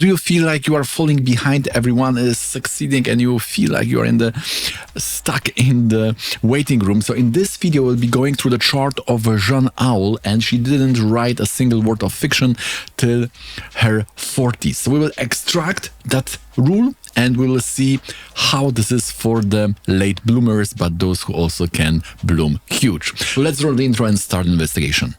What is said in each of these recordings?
Do you feel like you are falling behind, everyone is succeeding, and you feel like you are stuck in the waiting room? So in this video, we'll be going through the chart of Jeanne Owl, and she didn't write a single word of fiction till her 40s. So we will extract that rule and we will see how this is for the late bloomers, but those who also can bloom huge. So let's roll the intro and start the investigation.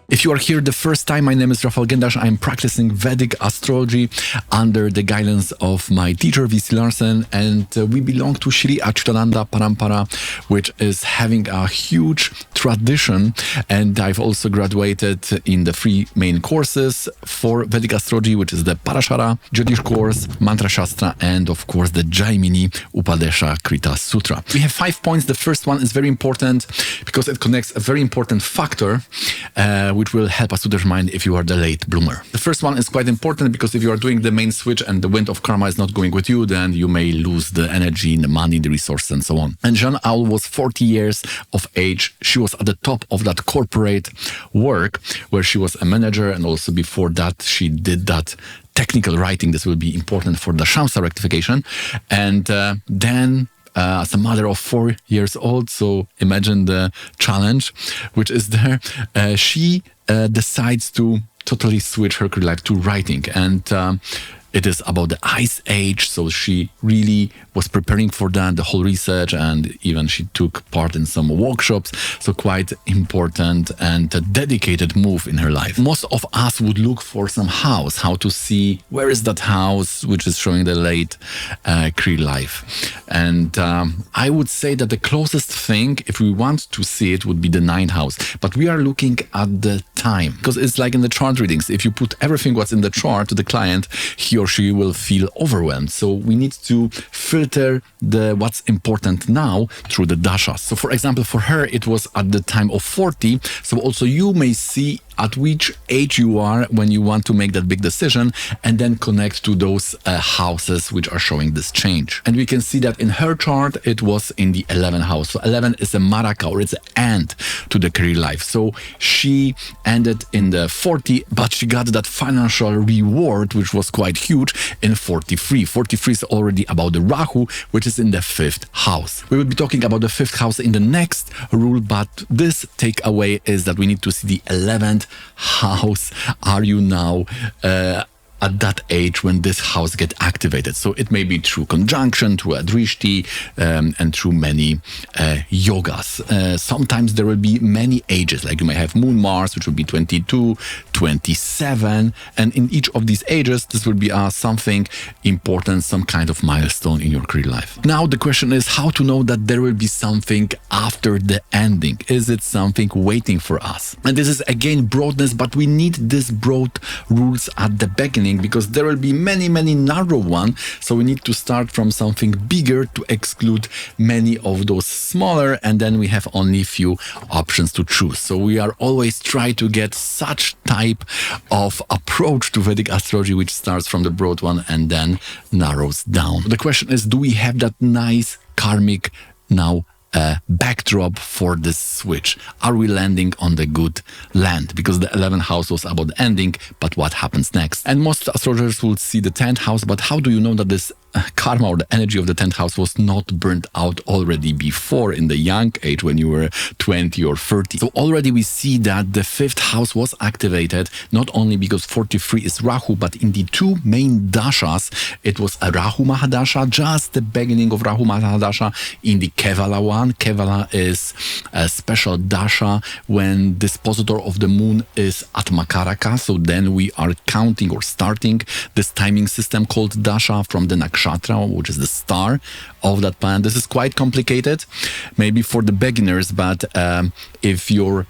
If you are here the first time, my name is Rafał Gendash. I'm practicing Vedic astrology under the guidance of my teacher, V.C. Larsen, and we belong to Shri Achyutananda Parampara, which is having a huge tradition. And I've also graduated in the 3 main courses for Vedic astrology, which is the Parashara, Jyotish course, Mantra Shastra, and of course the Jaimini Upadesha Krita Sutra. We have 5 points. The first one is very important because it connects a very important factor, which will help us to determine if you are the late bloomer. The first one is quite important because if you are doing the main switch and the wind of karma is not going with you, then you may lose the energy, the money, the resources, and so on. And Jeanne Owl was 40 years of age. She was at the top of that corporate work where she was a manager, and also before that she did that technical writing. This will be important for the Dashamsa rectification. And then as a mother of 4 years old, so imagine the challenge which is there, she decides to totally switch her career life to writing. And it is about the Ice Age, so she really was preparing for that, the whole research, and even she took part in some workshops, so quite important and a dedicated move in her life. Most of us would look for some house, how to see where is that house which is showing the late career life. And I would say that the closest thing, if we want to see it, would be the 9th house. But we are looking at the time, because it's like in the chart readings. If you put everything what's in the chart to the client, he or she will feel overwhelmed. So we need to filter the what's important now through the dashas. So for example, for her, it was at the time of 40. So also you may see at which age you are when you want to make that big decision, and then connect to those houses which are showing this change. And we can see that in her chart, it was in the 11th house. So 11 is a maraka, or it's an end to the career life. So she ended in the 40, but she got that financial reward, which was quite huge, in 43. 43 is already about the Rahu, which is in the 5th house. We will be talking about the 5th house in the next rule, but this takeaway is that we need to see the 11th house. Are you now at that age when this house get activated? So it may be through conjunction, through adrishti, and through many yogas. Sometimes there will be many ages, like you may have Moon Mars, which will be 22, 27, and in each of these ages, this will be something important, some kind of milestone in your career life. Now the question is how to know that there will be something after the ending. Is it something waiting for us? And this is again broadness, but we need these broad rules at the beginning, because there will be many narrow ones. So we need to start from something bigger to exclude many of those smaller, and then we have only few options to choose. So we are always trying to get such type of approach to Vedic astrology, which starts from the broad one and then narrows down. The question is, do we have that nice karmic now backdrop for this switch? Are we landing on the good land? Because the 11th house was about the ending, but what happens next? And most astrologers will see the 10th house, but how do you know that this karma or the energy of the 10th house was not burnt out already before in the young age when you were 20 or 30? So already we see that the 5th house was activated, not only because 43 is Rahu, but in the 2 main dashas, it was a Rahu Mahadasha, just the beginning of Rahu Mahadasha in the Kevala one. Kevala is a special dasha when dispositor of the moon is at Makaraka. So then we are counting or starting this timing system called dasha from the nakshatra, which is the star of that planet. This is quite complicated, maybe for the beginners, but if your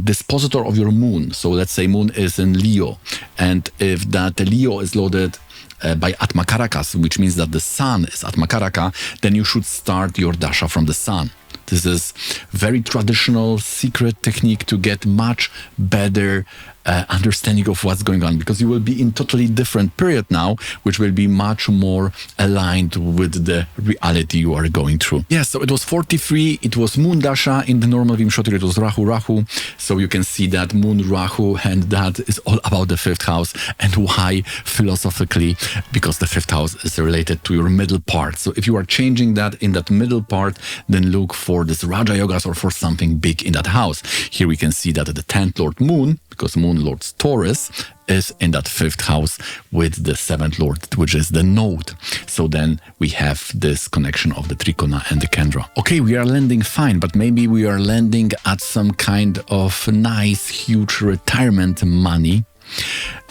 dispositor of your moon, so let's say moon is in Leo, and if that Leo is loaded by Atmakarakas, which means that the sun is Atmakaraka, then you should start your dasha from the sun. This is very traditional, secret technique to get much better understanding of what's going on, because you will be in totally different period now, which will be much more aligned with the reality you are going through. Yeah, so it was 43. It was Moon Dasha. In the normal Vimshotir, it was Rahu. So you can see that Moon Rahu, and that is all about the fifth house. And why philosophically? Because the fifth house is related to your middle part. So if you are changing that in that middle part, then look for this Raja Yogas or for something big in that house. Here we can see that the 10th Lord Moon, because Moon Lord's Taurus, is in that fifth house with the 7th Lord, which is the node. So then we have this connection of the Trikona and the Kendra. Okay, we are landing fine, but maybe we are landing at some kind of nice, huge retirement money.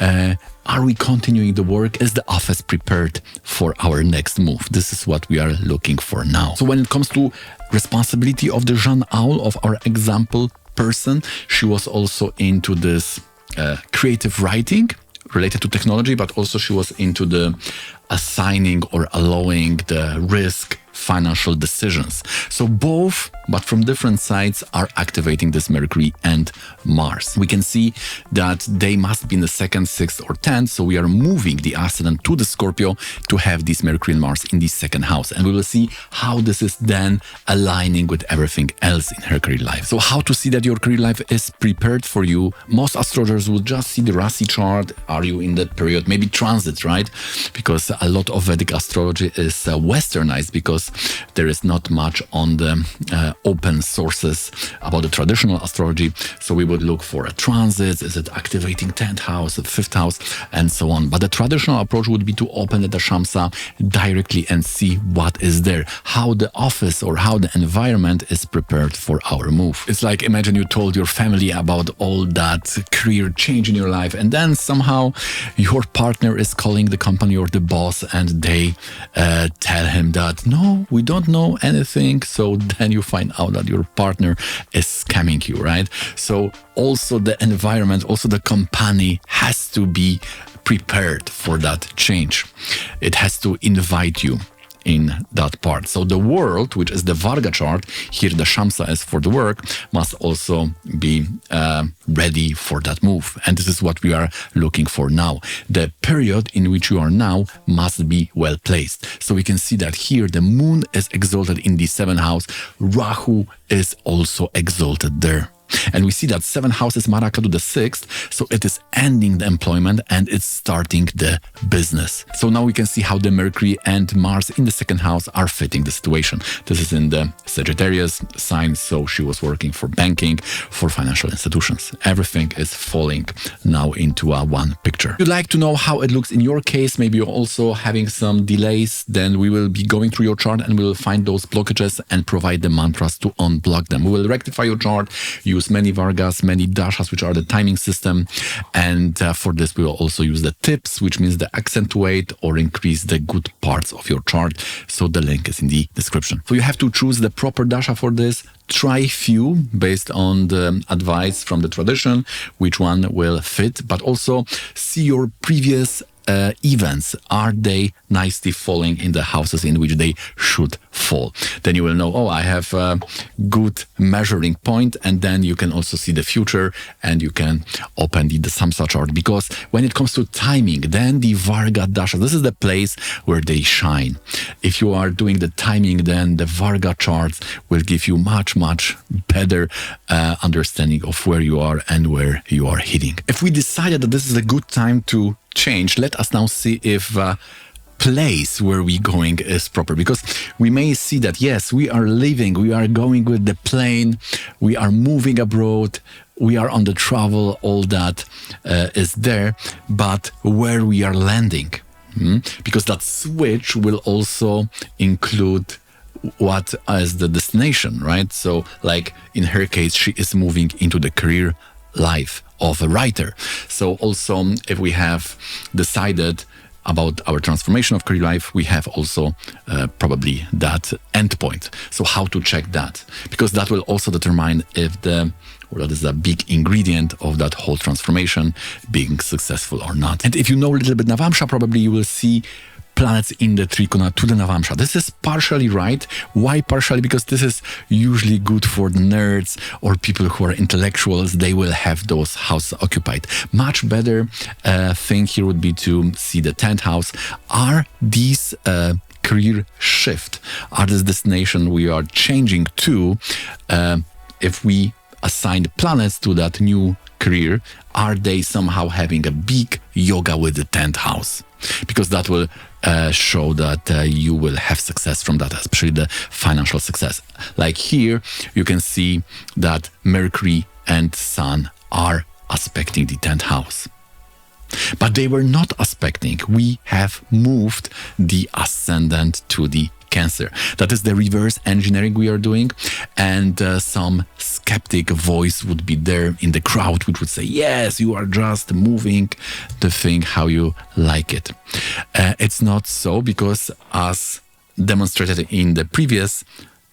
Are we continuing the work? Is the office prepared for our next move? This is what we are looking for now. So when it comes to responsibility of the Jeanne Owl, of our example person, she was also into this creative writing related to technology, but also she was into the assigning or allowing the risk financial decisions. So both, but from different sides, are activating this Mercury and Mars. We can see that they must be in the 2nd, 6th or 10th. So we are moving the ascendant to the Scorpio to have this Mercury and Mars in the 2nd house. And we will see how this is then aligning with everything else in her career life. So how to see that your career life is prepared for you? Most astrologers will just see the Rasi chart. Are you in that period? Maybe transits, right? Because a lot of Vedic astrology is westernized, because there is not much on the open sources about the traditional astrology. So we would look for a transit. Is it activating 10th house, the 5th house, and so on. But the traditional approach would be to open the Dashamsa directly and see what is there, how the office or how the environment is prepared for our move. It's like, imagine you told your family about all that career change in your life, and then somehow your partner is calling the company or the boss, and they tell him that, no, we don't know anything. So then you find out that your partner is scamming you, right? So also the environment, also the company has to be prepared for that change. It has to invite you in that part. So the world, which is the Varga chart, here the Shamsa is for the work, must also be ready for that move. And this is what we are looking for now. The period in which you are now must be well placed. So we can see that here the moon is exalted in the 7th house. Rahu is also exalted there. And we see that 7th house is Marakadu the 6th, so it is ending the employment and it's starting the business. So now we can see how the Mercury and Mars in the 2nd house are fitting the situation. This is in the Sagittarius sign, so she was working for banking, for financial institutions. Everything is falling now into one picture. If you'd like to know how it looks in your case, maybe you're also having some delays, then we will be going through your chart and we will find those blockages and provide the mantras to unblock them. We will rectify your chart, use many Vargas, many Dashas, which are the timing system. And for this, we will also use the tips, which means the accentuate or increase the good parts of your chart. So the link is in the description. So you have to choose the proper Dasha for this. Try few based on the advice from the tradition, which one will fit, but also see your previous events. Are they nicely falling in the houses in which they should fall? Then you will know, oh, I have a good measuring point, and then you can also see the future and you can open the Dashamsa chart, because when it comes to timing, then the Varga Dasha, this is the place where they shine. If you are doing the timing, then the Varga charts will give you much better understanding of where you are and where you are hitting. If we decided that this is a good time to change, let us now see if place where we going is proper, because we may see that yes, we are leaving, we are going with the plane, we are moving abroad, we are on the travel, all that is there, but where we are landing, because that switch will also include what is the destination, right? So like in her case, she is moving into the career life of a writer. So also if we have decided about our transformation of career life, we have also probably that endpoint. So how to check that? Because that will also determine if that is a big ingredient of that whole transformation being successful or not. And if you know a little bit Navamsha, probably you will see planets in the trikona to the Navamsha. This is partially right. Why partially? Because this is usually good for the nerds or people who are intellectuals. They will have those houses occupied. Much better thing here would be to see the 10th house. Are these career shift? Are this destination we are changing to? If we assign planets to that new career, are they somehow having a big yoga with the 10th house? Because that will show that you will have success from that, especially the financial success. Like here, you can see that Mercury and Sun are aspecting the 10th house. But they were not aspecting. We have moved the ascendant to the Cancer. That is the reverse engineering we are doing, and some skeptic voice would be there in the crowd which would say, yes, you are just moving the thing how you like it. It's not so, because as demonstrated in the previous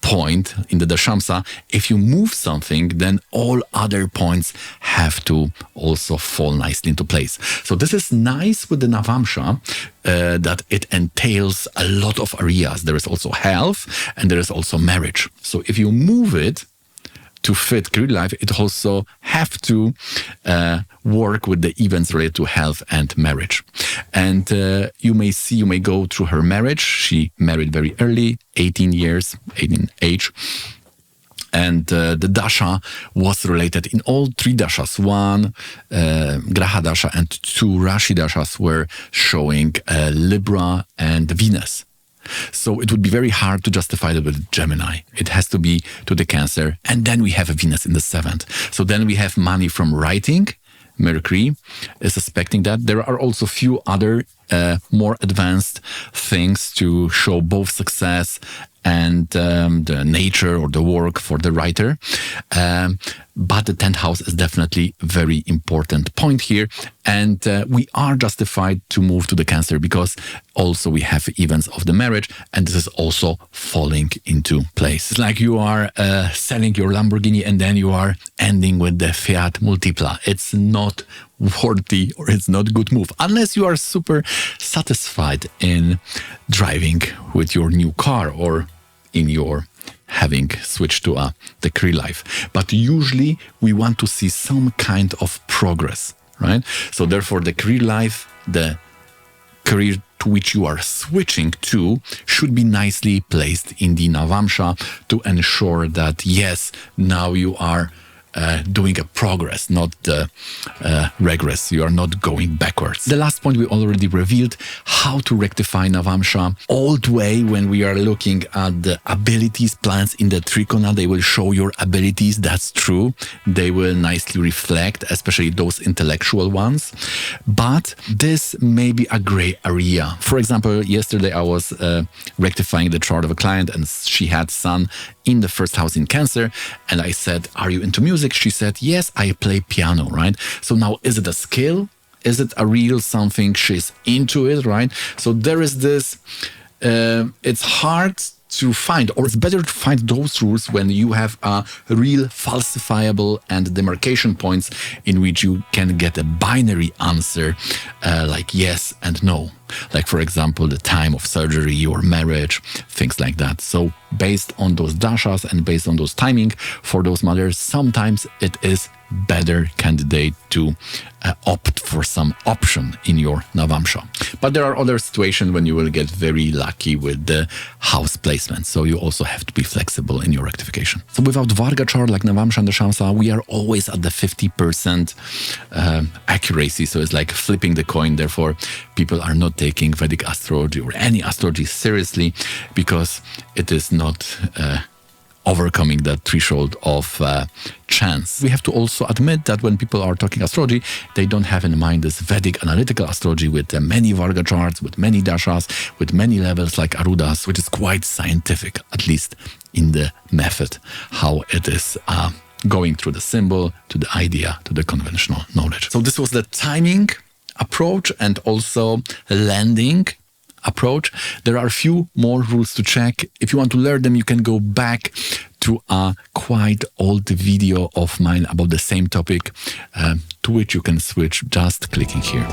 point in the Dashamsa, if you move something, then all other points have to also fall nicely into place. So this is nice with the Navamsha, that it entails a lot of areas. There is also health and there is also marriage. So if you move it to fit career life, it also have to work with the events related to health and marriage. And you may go through her marriage. She married very early, 18 age. And the dasha was related in all three dashas. One Graha dasha and two Rashi dashas were showing Libra and Venus. So it would be very hard to justify it with Gemini. It has to be to the Cancer. And then we have a Venus in the 7th. So then we have money from writing. Mercury is aspecting that. There are also few other more advanced things to show both success and the nature or the work for the writer. But the 10th house is definitely a very important point here. And we are justified to move to the Cancer because also we have events of the marriage, and this is also falling into place. It's like you are selling your Lamborghini and then you are ending with the Fiat Multipla. It's not worthy, or it's not a good move unless you are super satisfied in driving with your new car or in your having switched to the career life. But usually we want to see some kind of progress, right? So therefore the career life, the career to which you are switching to, should be nicely placed in the Navamsha to ensure that yes, now you are doing a progress, not the regress. You are not going backwards. The last point we already revealed, how to rectify Navamsha. Old way, when we are looking at the abilities plants in the trikona, they will show your abilities. That's true. They will nicely reflect, especially those intellectual ones. But this may be a gray area. For example, yesterday I was rectifying the chart of a client, and she had Sun in the 1st house in Cancer, and I said, are you into music? She said, yes, I play piano, right? So now, is it a skill? Is it a real something? She's into it, right? So there is this, it's hard to find, or it's better to find those rules when you have a real falsifiable and demarcation points in which you can get a binary answer like yes and no. Like, for example, the time of surgery or marriage, things like that. So based on those dashas and based on those timing for those mothers, sometimes it is better candidate to opt for some option in your Navamsha. But there are other situations when you will get very lucky with the house placement. So you also have to be flexible in your rectification. So without Varga chart like Navamsha and Dashamsa, we are always at the 50% accuracy. So it's like flipping the coin. Therefore, people are not taking Vedic astrology or any astrology seriously because it is not overcoming that threshold of chance. We have to also admit that when people are talking astrology, they don't have in mind this Vedic analytical astrology with many Varga charts, with many dashas, with many levels like Arudas, which is quite scientific, at least in the method, how it is going through the symbol, to the idea, to the conventional knowledge. So this was the timing approach and also landing approach. There are a few more rules to check. If you want to learn them, you can go back to a quite old video of mine about the same topic, to which you can switch just clicking here.